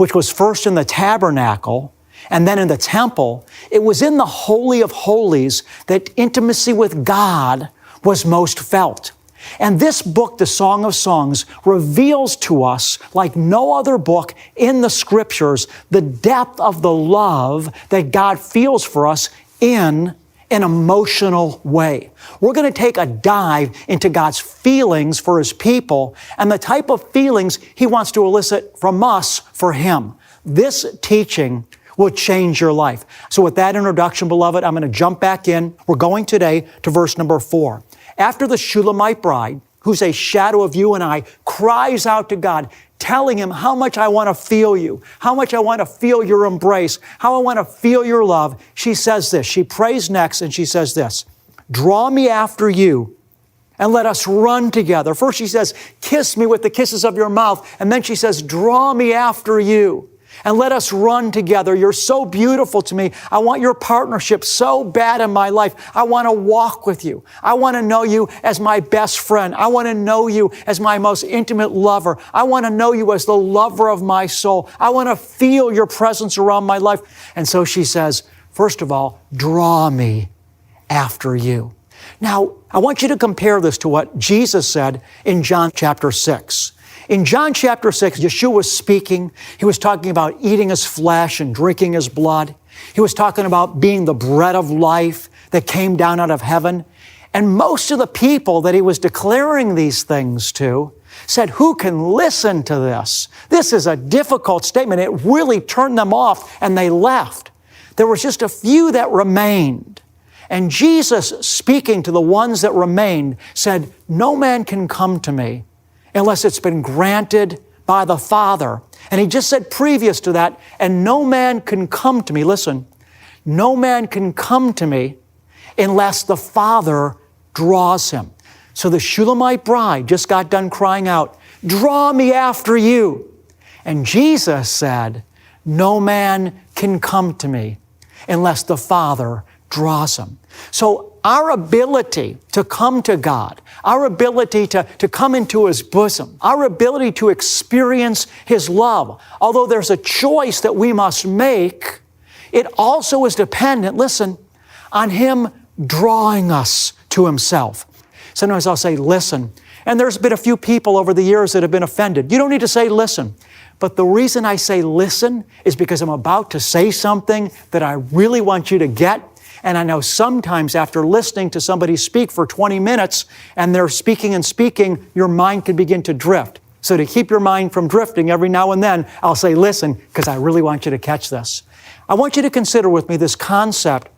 which was first in the tabernacle and then in the temple, it was in the Holy of Holies that intimacy with God was most felt. And this book, the Song of Songs, reveals to us, like no other book in the Scriptures, the depth of the love that God feels for us in an emotional way. We're going to take a dive into God's feelings for His people and the type of feelings He wants to elicit from us for Him. This teaching will change your life. So with that introduction, beloved, I'm going to jump back in. We're going today to verse number 4. After the Shulamite bride, who's a shadow of you and I, cries out to God, telling Him how much I want to feel you, how much I want to feel your embrace, how I want to feel your love, she says this. She prays next and she says this, draw me after you and let us run together. First she says, kiss me with the kisses of your mouth. And then she says, draw me after you and let us run together. You're so beautiful to me. I want your partnership so bad in my life. I want to walk with you. I want to know you as my best friend. I want to know you as my most intimate lover. I want to know you as the lover of my soul. I want to feel your presence around my life. And so she says, first of all, draw me after you. Now, I want you to compare this to what Jesus said in John chapter 6. In John chapter 6, Yeshua was speaking. He was talking about eating His flesh and drinking His blood. He was talking about being the bread of life that came down out of heaven. And most of the people that He was declaring these things to said, who can listen to this? This is a difficult statement. It really turned them off and they left. There was just a few that remained. And Jesus, speaking to the ones that remained, said, no man can come to me unless it's been granted by the Father. And He just said previous to that, and no man can come to me, listen, no man can come to me unless the Father draws him. So the Shulamite bride just got done crying out, draw me after you. And Jesus said, no man can come to me unless the Father draws him. So our ability to come to God, our ability to come into His bosom, our ability to experience His love, although there's a choice that we must make, it also is dependent, listen, on Him drawing us to Himself. Sometimes I'll say, listen, and there's been a few people over the years that have been offended. You don't need to say listen. But the reason I say listen is because I'm about to say something that I really want you to get. And I know sometimes after listening to somebody speak for 20 minutes and they're speaking and speaking, your mind can begin to drift. So to keep your mind from drifting every now and then, I'll say, listen, because I really want you to catch this. I want you to consider with me this concept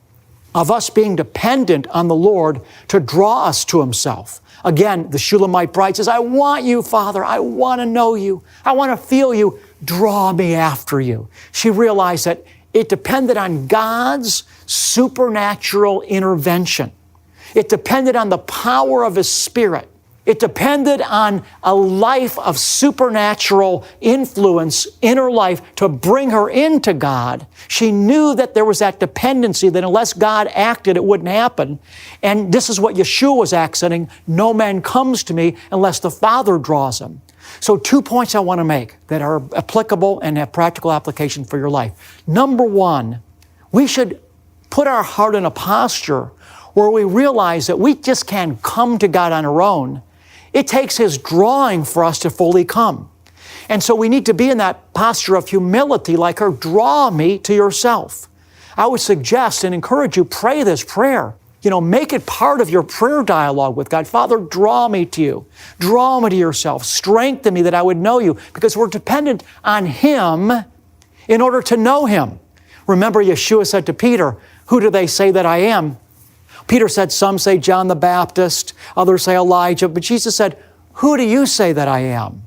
of us being dependent on the Lord to draw us to Himself. Again, the Shulamite bride says, I want you, Father. I want to know you. I want to feel you. Draw me after you. She realized that it depended on God's supernatural intervention. It depended on the power of His Spirit. It depended on a life of supernatural influence in her life to bring her into God. She knew that there was that dependency, that unless God acted, it wouldn't happen. And this is what Yeshua was accenting, no man comes to me unless the Father draws him. So 2 points I want to make that are applicable and have practical application for your life. Number one, we should put our heart in a posture where we realize that we just can't come to God on our own. It takes His drawing for us to fully come. And so we need to be in that posture of humility like her, draw me to yourself. I would suggest and encourage you, pray this prayer. Make it part of your prayer dialogue with God. Father, draw me to you. Draw me to yourself. Strengthen me that I would know you, because we're dependent on Him in order to know Him. Remember, Yeshua said to Peter, who do they say that I am? Peter said, some say John the Baptist, others say Elijah, but Jesus said, who do you say that I am?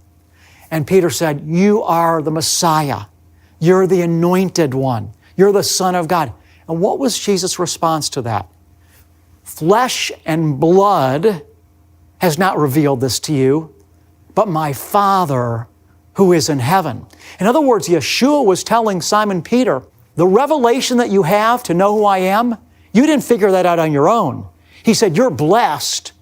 And Peter said, you are the Messiah. You're the anointed one. You're the Son of God. And what was Jesus' response to that? Flesh and blood has not revealed this to you, but my Father who is in heaven. In other words, Yeshua was telling Simon Peter, the revelation that you have to know who I am, you didn't figure that out on your own. He said, you're blessed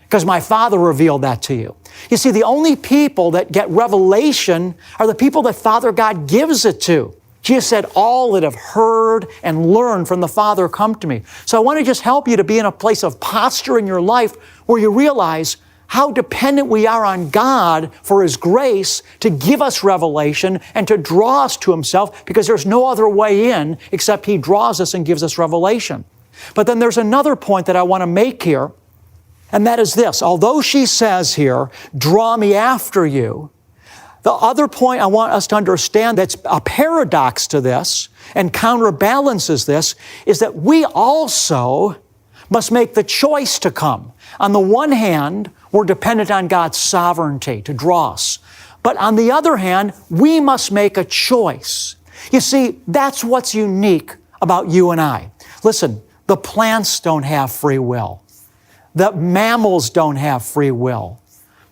because my Father revealed that to you. You see, the only people that get revelation are the people that Father God gives it to. Jesus said, all that have heard and learned from the Father come to me. So I want to just help you to be in a place of posture in your life where you realize how dependent we are on God for His grace to give us revelation and to draw us to Himself, because there's no other way in except He draws us and gives us revelation. But then there's another point that I want to make here, and that is this. Although she says here, draw me after you, the other point I want us to understand that's a paradox to this and counterbalances this is that we also must make the choice to come. On the one hand, we're dependent on God's sovereignty to draw us. But on the other hand, we must make a choice. You see, that's what's unique about you and I. Listen, the plants don't have free will. The mammals don't have free will.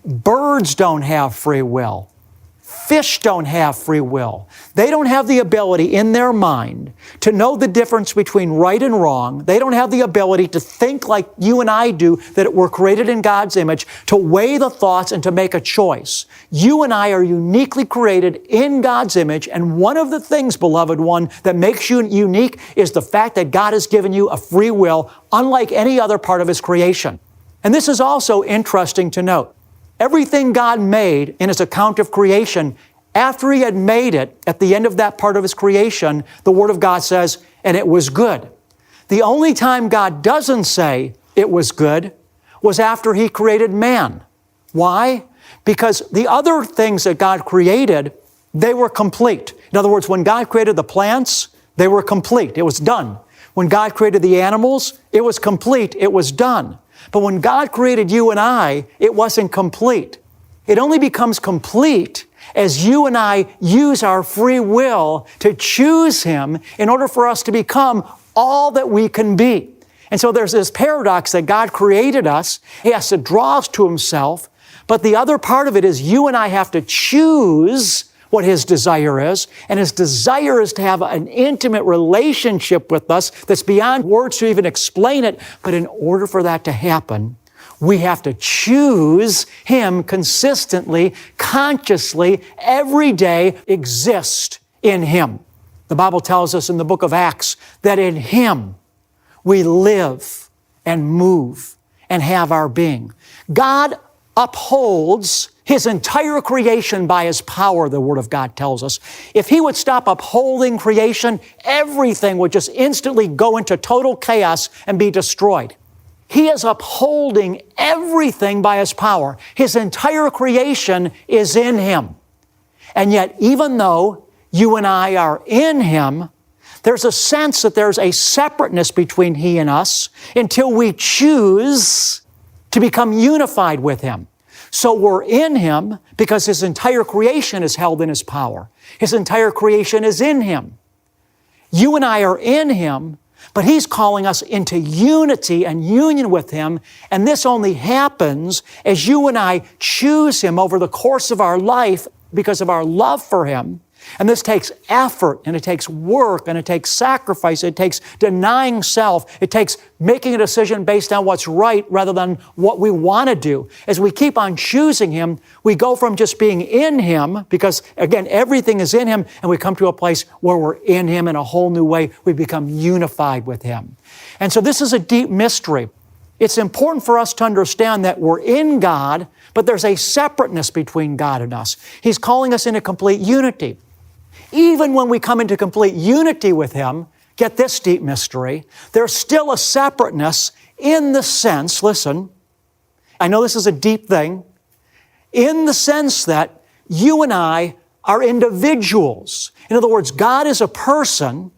Birds don't have free will. Fish don't have free will. They don't have the ability in their mind to know the difference between right and wrong. They don't have the ability to think like you and I do, that we're created in God's image, to weigh the thoughts and to make a choice. You and I are uniquely created in God's image, and one of the things, beloved one, that makes you unique is the fact that God has given you a free will, unlike any other part of His creation. And this is also interesting to note. Everything God made in His account of creation, after He had made it, at the end of that part of His creation, the Word of God says, and it was good. The only time God doesn't say it was good was after He created man. Why? Because the other things that God created, they were complete. In other words, when God created the plants, they were complete. It was done. When God created the animals, it was complete. It was done. But when God created you and I, it wasn't complete. It only becomes complete as you and I use our free will to choose Him in order for us to become all that we can be. And so there's this paradox that God created us. He has to draw us to Himself. But the other part of it is you and I have to choose what His desire is. And His desire is to have an intimate relationship with us that's beyond words to even explain it. But in order for that to happen, we have to choose Him consistently, consciously, every day, exist in Him. The Bible tells us in the book of Acts that in Him we live and move and have our being. God upholds His entire creation by His power, the Word of God tells us. If He would stop upholding creation, everything would just instantly go into total chaos and be destroyed. He is upholding everything by His power. His entire creation is in Him. And yet, even though you and I are in Him, there's a sense that there's a separateness between He and us until we choose to become unified with Him. So we're in Him because His entire creation is held in His power. His entire creation is in Him. You and I are in Him, but He's calling us into unity and union with Him, and this only happens as you and I choose Him over the course of our life because of our love for Him. And this takes effort, and it takes work, and it takes sacrifice. It takes denying self. It takes making a decision based on what's right rather than what we want to do. As we keep on choosing Him, we go from just being in Him, because, again, everything is in Him, and we come to a place where we're in Him in a whole new way. We become unified with Him. And so this is a deep mystery. It's important for us to understand that we're in God, but there's a separateness between God and us. He's calling us into complete unity. Even when we come into complete unity with Him, get this deep mystery, there's still a separateness in the sense, listen, I know this is a deep thing, in the sense that you and I are individuals. In other words, God is a person.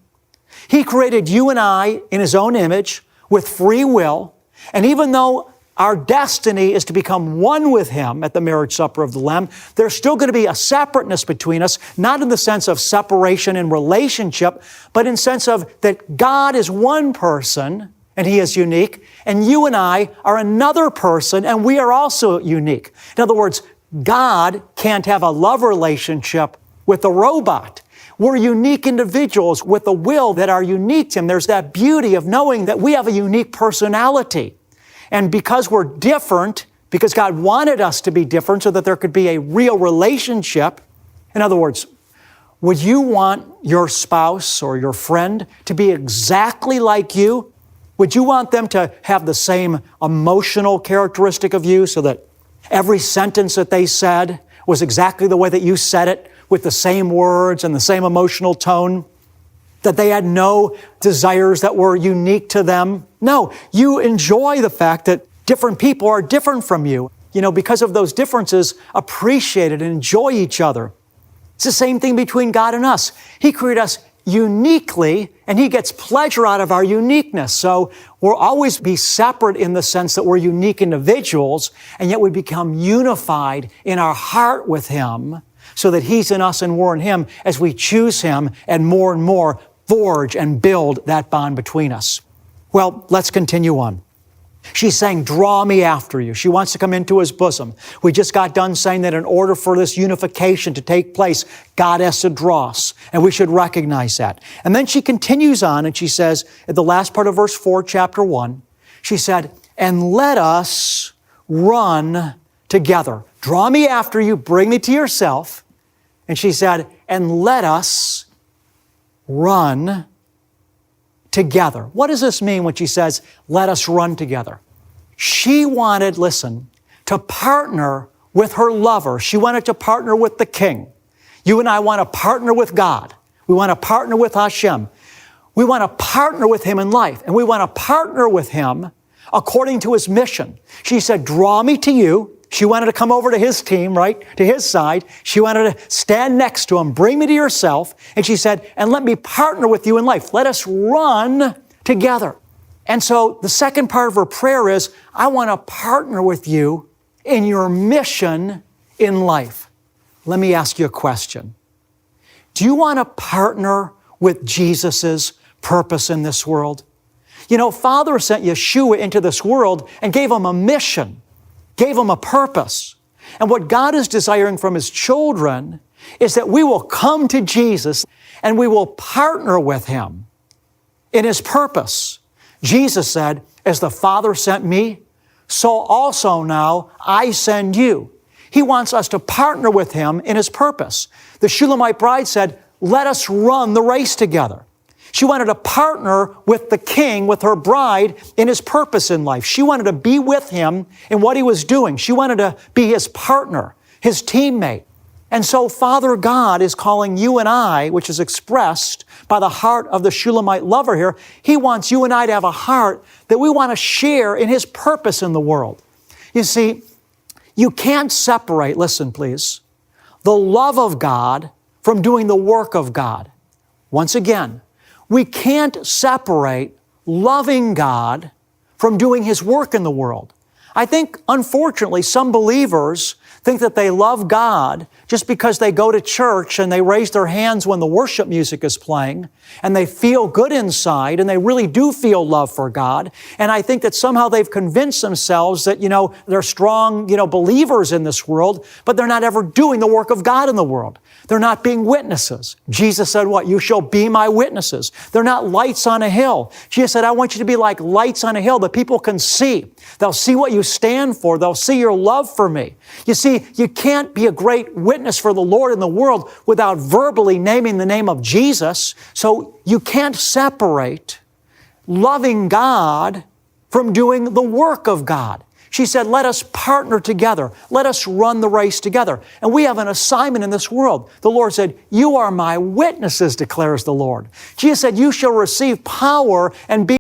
He created you and I in His own image with free will, and even though our destiny is to become one with Him at the marriage supper of the Lamb, there's still going to be a separateness between us, not in the sense of separation in relationship, but in the sense of that God is one person and He is unique, and you and I are another person and we are also unique. In other words, God can't have a love relationship with a robot. We're unique individuals with a will that are unique to Him. There's that beauty of knowing that we have a unique personality. And because we're different, because God wanted us to be different so that there could be a real relationship. In other words, would you want your spouse or your friend to be exactly like you? Would you want them to have the same emotional characteristic of you so that every sentence that they said was exactly the way that you said it, with the same words and the same emotional tone? That they had no desires that were unique to them? No, you enjoy the fact that different people are different from you. Because of those differences, appreciate it and enjoy each other. It's the same thing between God and us. He created us uniquely, and He gets pleasure out of our uniqueness. So we'll always be separate in the sense that we're unique individuals, and yet we become unified in our heart with Him so that He's in us and we're in Him as we choose Him and more forge and build that bond between us. Well, let's continue on. She's saying, draw me after you. She wants to come into His bosom. We just got done saying that in order for this unification to take place, God has to draw us, and we should recognize that. And then she continues on, and she says, at the last part of verse 4, chapter 1, she said, and let us run together. Draw me after you, bring me to yourself. And she said, and let us run together. What does this mean when she says, let us run together? She wanted, listen, to partner with her lover. She wanted to partner with the King. You and I want to partner with God. We want to partner with Hashem. We want to partner with Him in life. And we want to partner with Him according to His mission. She said, draw me to you. She wanted to come over to His team, right? To His side. She wanted to stand next to Him, bring me to yourself. And she said, and let me partner with you in life. Let us run together. And so the second part of her prayer is, I want to partner with you in your mission in life. Let me ask you a question. Do you want to partner with Jesus's purpose in this world? Father sent Yeshua into this world and gave Him a mission. Gave Him a purpose. And what God is desiring from His children is that we will come to Jesus and we will partner with Him in His purpose. Jesus said, as the Father sent me, so also now I send you. He wants us to partner with Him in His purpose. The Shulamite bride said, let us run the race together. She wanted to partner with the King, with her bride, in His purpose in life. She wanted to be with Him in what He was doing. She wanted to be His partner, His teammate. And so Father God is calling you and I, which is expressed by the heart of the Shulamite lover here. He wants you and I to have a heart that we want to share in His purpose in the world. You see, you can't separate, listen please, the love of God from doing the work of God. Once again, we can't separate loving God from doing His work in the world. I think, unfortunately, some believers think that they love God just because they go to church and they raise their hands when the worship music is playing and they feel good inside and they really do feel love for God. And I think that somehow they've convinced themselves that, they're strong, believers in this world, but they're not ever doing the work of God in the world. They're not being witnesses. Jesus said what? You shall be my witnesses. They're not lights on a hill. Jesus said, I want you to be like lights on a hill that people can see. They'll see what you stand for. They'll see your love for me. You see, you can't be a great witness for the Lord in the world without verbally naming the name of Jesus. So you can't separate loving God from doing the work of God. She said, let us partner together. Let us run the race together. And we have an assignment in this world. The Lord said, you are my witnesses, declares the Lord. Jesus said, you shall receive power and be